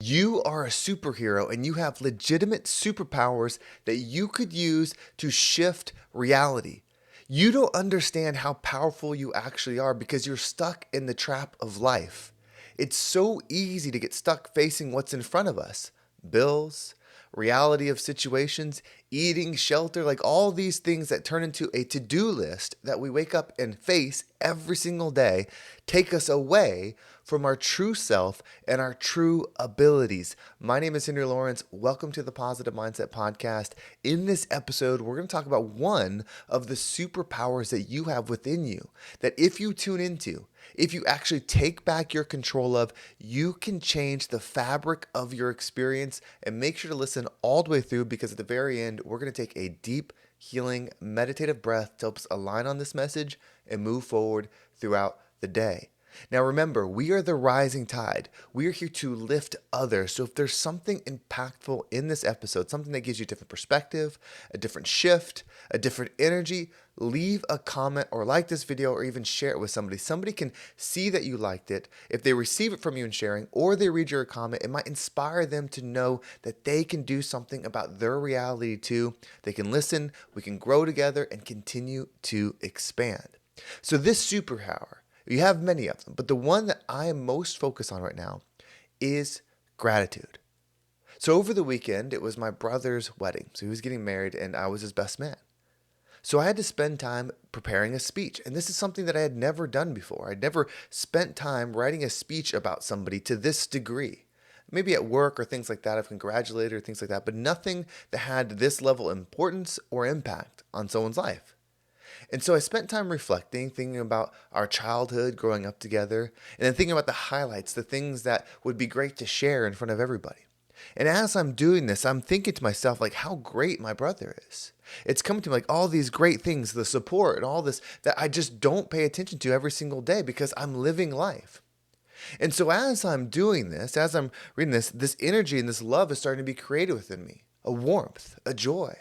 You are a superhero and you have legitimate superpowers that you could use to shift reality. You don't understand how powerful you actually are because you're stuck in the trap of life. It's so easy to get stuck facing what's in front of us: bills, reality of situations, eating, shelter, like all these things that turn into a to do list that we wake up and face every single day, take us away from our true self and our true abilities. My name is Henry Lawrence. Welcome to the Positive Mindset Podcast. In this episode, we're going to talk about one of the superpowers that you have within you that if you tune into, if you actually take back your control of, you can change the fabric of your experience. And make sure to listen all the way through, because at the very end, we're going to take a deep, healing, meditative breath to help us align on this message and move forward throughout the day. Now remember, we are the rising tide. We are here to lift others. So if there's something impactful in this episode, something that gives you a different perspective, a different shift, a different energy, leave a comment or like this video or even share it with somebody. Somebody can see that you liked it. If they receive it from you in sharing or they read your comment, it might inspire them to know that they can do something about their reality too. They can listen, we can grow together and continue to expand. So this superpower, you have many of them, but the one that I am most focused on right now is gratitude. So over the weekend, it was my brother's wedding. So he was getting married and I was his best man. So I had to spend time preparing a speech. And this is something that I had never done before. I'd never spent time writing a speech about somebody to this degree. Maybe at work or things like that, I've congratulated or things like that, but nothing that had this level of importance or impact on someone's life. And so I spent time reflecting, thinking about our childhood growing up together, and then thinking about the highlights, the things that would be great to share in front of everybody. And as I'm doing this, I'm thinking to myself, like, how great my brother is. It's coming to me like all these great things, the support and all this that I just don't pay attention to every single day because I'm living life. And so as I'm doing this, as I'm reading this energy and this love is starting to be created within me, a warmth, a joy.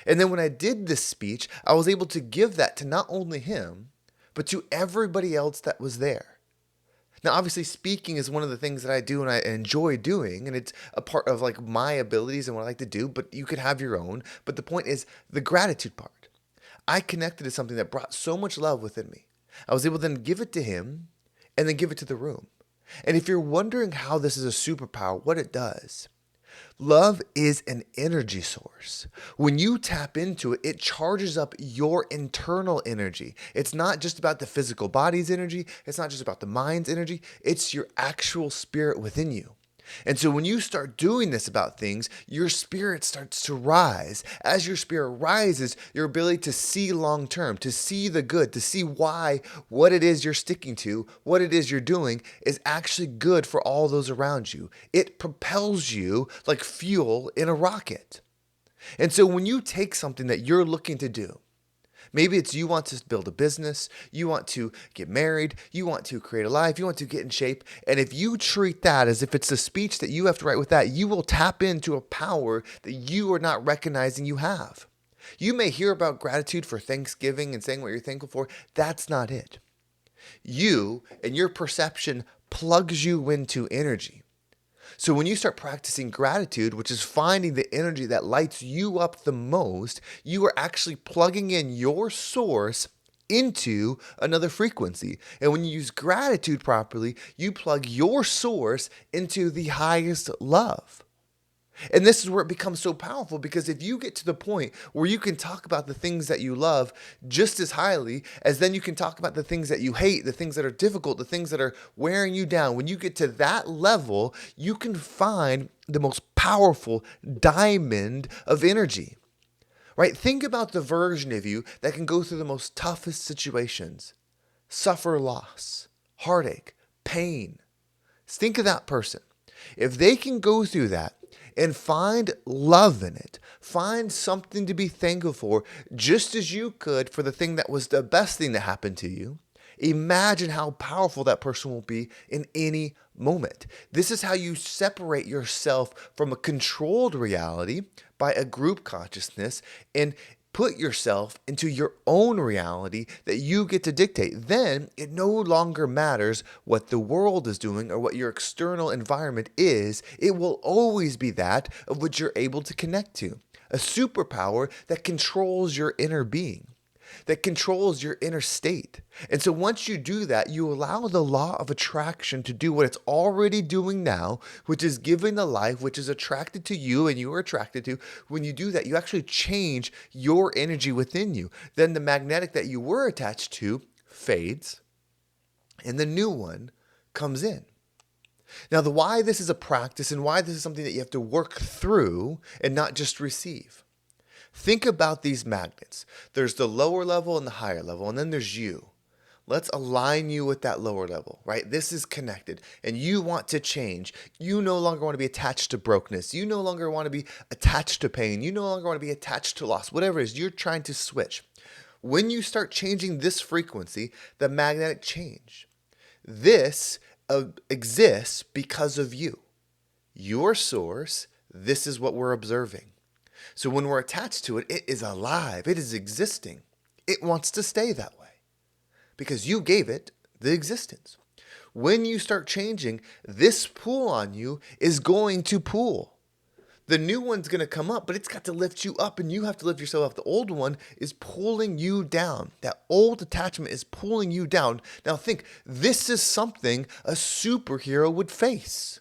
And then when I did this speech, I was able to give that to not only him, but to everybody else that was there. Now, obviously, speaking is one of the things that I do and I enjoy doing, and it's a part of like my abilities and what I like to do, but you could have your own. But the point is the gratitude part. I connected to something that brought so much love within me. I was able to then give it to him and then give it to the room. And if you're wondering how this is a superpower, what it does, love is an energy source. When you tap into it, it charges up your internal energy. It's not just about the physical body's energy. It's not just about the mind's energy. It's your actual spirit within you. And so when you start doing this about things, your spirit starts to rise. As your spirit rises, your ability to see long term, to see the good, to see why what it is you're sticking to, what it is you're doing is actually good for all those around you. It propels you like fuel in a rocket. And so when you take something that you're looking to do, maybe it's you want to build a business, you want to get married, you want to create a life, you want to get in shape. And if you treat that as if it's a speech that you have to write with that, you will tap into a power that you are not recognizing you have. You may hear about gratitude for Thanksgiving and saying what you're thankful for. That's not it. You and your perception plugs you into energy. So when you start practicing gratitude, which is finding the energy that lights you up the most, you are actually plugging in your source into another frequency. And when you use gratitude properly, you plug your source into the highest love. And this is where it becomes so powerful, because if you get to the point where you can talk about the things that you love just as highly as then you can talk about the things that you hate, the things that are difficult, the things that are wearing you down, when you get to that level, you can find the most powerful diamond of energy, right? Think about the version of you that can go through the most toughest situations, suffer loss, heartache, pain. Think of that person. If they can go through that and find love in it, find something to be thankful for, just as you could for the thing that was the best thing that happened to you, imagine how powerful that person will be in any moment. This is how you separate yourself from a controlled reality by a group consciousness and Put yourself into your own reality that you get to dictate. Then it no longer matters what the world is doing or what your external environment is. It will always be that of which you're able to connect to. A superpower that controls your inner being, that controls your inner state. And so once you do that, you allow the law of attraction to do what it's already doing now, which is giving the life which is attracted to you and you are attracted to. When you do that, you actually change your energy within you. Then the magnetic that you were attached to fades and the new one comes in. Now, the why this is a practice and why this is something that you have to work through and not just receive. Think about these magnets. There's the lower level and the higher level, and then there's you. Let's align you with that lower level, right? This is connected, and you want to change. You no longer want to be attached to brokenness. You no longer want to be attached to pain. You no longer want to be attached to loss. Whatever it is, you're trying to switch. When you start changing this frequency, the magnetic change. This exists because of you. Your source, this is what we're observing. So when we're attached to it, it is alive. It is existing. It wants to stay that way because you gave it the existence. When you start changing, this pull on you is going to pull. The new one's going to come up, but it's got to lift you up and you have to lift yourself up. The old one is pulling you down. That old attachment is pulling you down. Now think, this is something a superhero would face.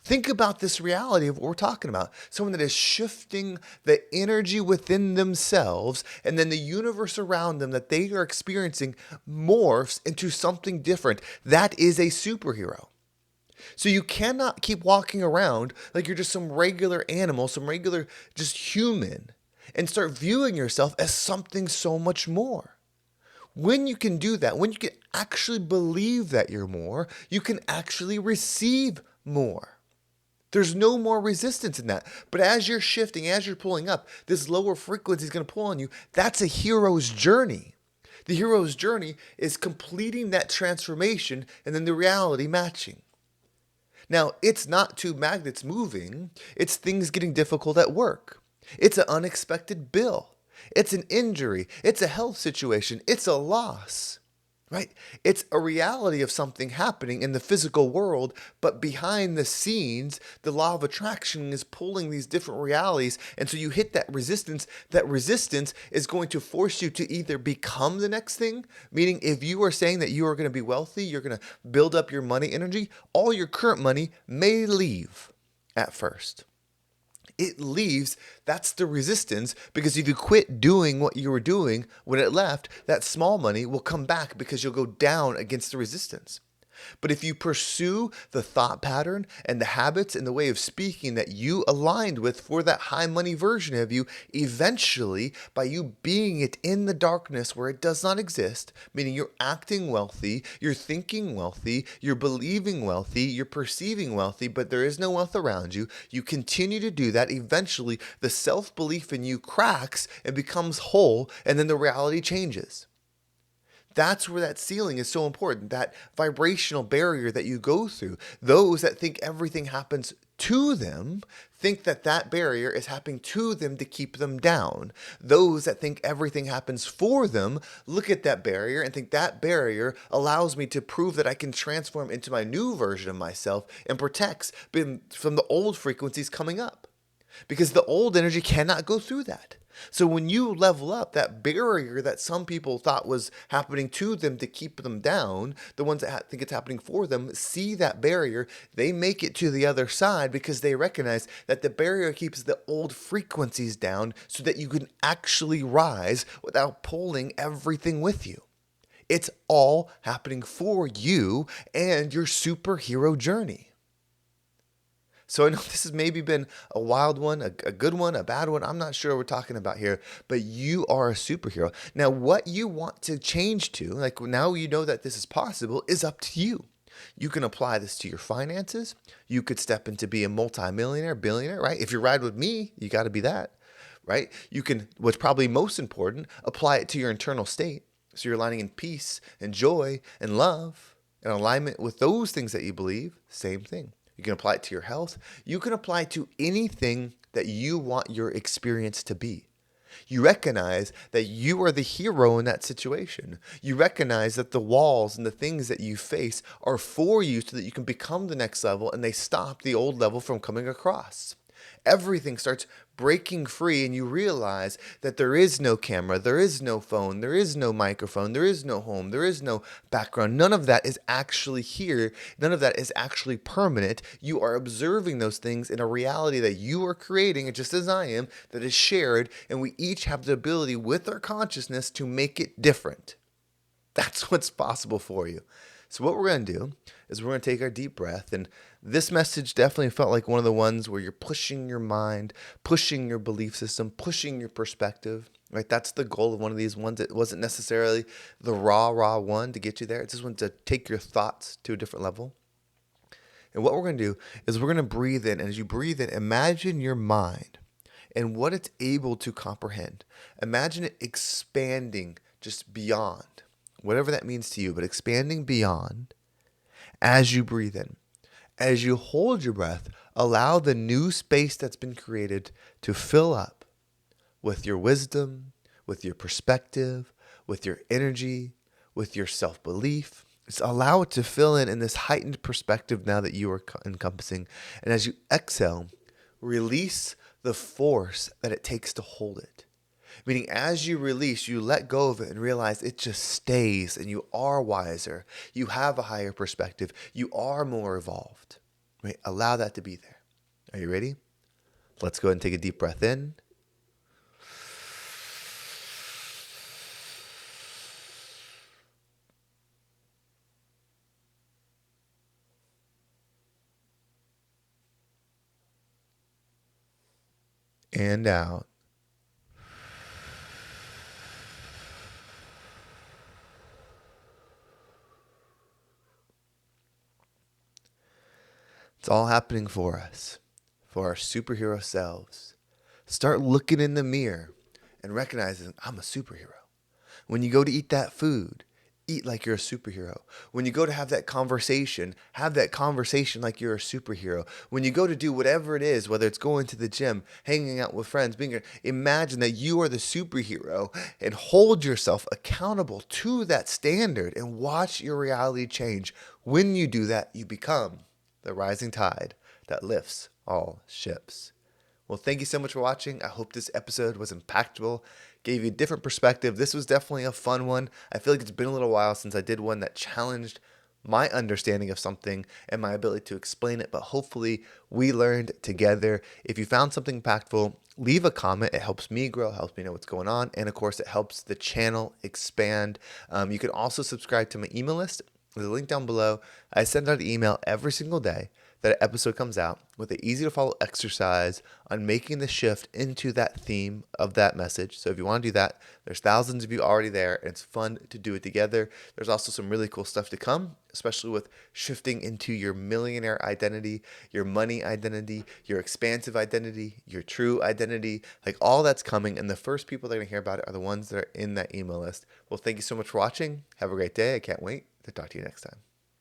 Think about this reality of what we're talking about. Someone that is shifting the energy within themselves and then the universe around them that they are experiencing morphs into something different. That is a superhero. So you cannot keep walking around like you're just some regular animal, some regular just human, and start viewing yourself as something so much more. When you can do that, when you can actually believe that you're more, you can actually receive more. There's no more resistance in that. But as you're shifting, as you're pulling up, this lower frequency is going to pull on you. That's a hero's journey. The hero's journey is completing that transformation and then the reality matching. Now, it's not two magnets moving. It's things getting difficult at work. It's an unexpected bill. It's an injury. It's a health situation. It's a loss. Right? It's a reality of something happening in the physical world, but behind the scenes, the law of attraction is pulling these different realities. And so you hit that resistance. That resistance is going to force you to either become the next thing, meaning if you are saying that you are going to be wealthy, you're going to build up your money energy, all your current money may leave at first. It leaves, that's the resistance, because if you quit doing what you were doing when it left, that small money will come back because you'll go down against the resistance. But if you pursue the thought pattern and the habits and the way of speaking that you aligned with for that high money version of you, eventually, by you being it in the darkness where it does not exist, meaning you're acting wealthy, you're thinking wealthy, you're believing wealthy, you're perceiving wealthy, but there is no wealth around you, you continue to do that, eventually the self-belief in you cracks and becomes whole, and then the reality changes. That's where that ceiling is so important, that vibrational barrier that you go through. Those that think everything happens to them think that that barrier is happening to them to keep them down. Those that think everything happens for them look at that barrier and think that barrier allows me to prove that I can transform into my new version of myself and protects from the old frequencies coming up. Because the old energy cannot go through that. So when you level up, that barrier that some people thought was happening to them to keep them down, the ones that think it's happening for them, see that barrier, they make it to the other side because they recognize that the barrier keeps the old frequencies down so that you can actually rise without pulling everything with you. It's all happening for you and your superhero journey. So I know this has maybe been a wild one, a good one, a bad one. I'm not sure what we're talking about here, but you are a superhero. Now, what you want to change to, like now you know that this is possible, is up to you. You can apply this to your finances. You could step into be a multimillionaire, billionaire, right? If you ride with me, you got to be that, right? You can, what's probably most important, apply it to your internal state. So you're aligning in peace and joy and love and alignment with those things that you believe, same thing. You can apply it to your health. You can apply it to anything that you want your experience to be. You recognize that you are the hero in that situation. You recognize that the walls and the things that you face are for you so that you can become the next level and they stop the old level from coming across. Everything starts breaking free, and you realize that there is no camera, there is no phone, there is no microphone, there is no home, there is no background. None of that is actually here. None of that is actually permanent. You are observing those things in a reality that you are creating, and just as I am, that is shared, and we each have the ability with our consciousness to make it different. That's what's possible for you. So what we're going to do is we're going to take our deep breath. And this message definitely felt like one of the ones where you're pushing your mind, pushing your belief system, pushing your perspective, right? That's the goal of one of these ones. It wasn't necessarily the raw one to get you there. It's just one to take your thoughts to a different level. And what we're going to do is we're going to breathe in. And as you breathe in, imagine your mind and what it's able to comprehend. Imagine it expanding just beyond, whatever that means to you, but expanding beyond as you breathe in. As you hold your breath, allow the new space that's been created to fill up with your wisdom, with your perspective, with your energy, with your self-belief. Just allow it to fill in this heightened perspective now that you are encompassing. And as you exhale, release the force that it takes to hold it. Meaning as you release, you let go of it and realize it just stays, and you are wiser. You have a higher perspective. You are more evolved. Right? Allow that to be there. Are you ready? Let's go ahead and take a deep breath in. And out. It's all happening for us, for our superhero selves. Start looking in the mirror and recognizing I'm a superhero. When you go to eat that food, eat like you're a superhero. When you go to have that conversation like you're a superhero. When you go to do whatever it is, whether it's going to the gym, hanging out with friends, imagine that you are the superhero and hold yourself accountable to that standard and watch your reality change. When you do that, you become the rising tide that lifts all ships. Well, thank you so much for watching. I hope this episode was impactful, gave you a different perspective. This was definitely a fun one. I feel like it's been a little while since I did one that challenged my understanding of something and my ability to explain it, but hopefully we learned together. If you found something impactful, leave a comment. It helps me grow, helps me know what's going on, and of course it helps the channel expand. You can also subscribe to my email list. There's a link down below. I send out an email every single day that an episode comes out with an easy to follow exercise on making the shift into that theme of that message. So if you want to do that, there's thousands of you already there, and it's fun to do it together. There's also some really cool stuff to come, especially with shifting into your millionaire identity, your money identity, your expansive identity, your true identity, like all that's coming. And the first people that are going to hear about it are the ones that are in that email list. Well, thank you so much for watching. Have a great day. I can't wait to talk to you next time.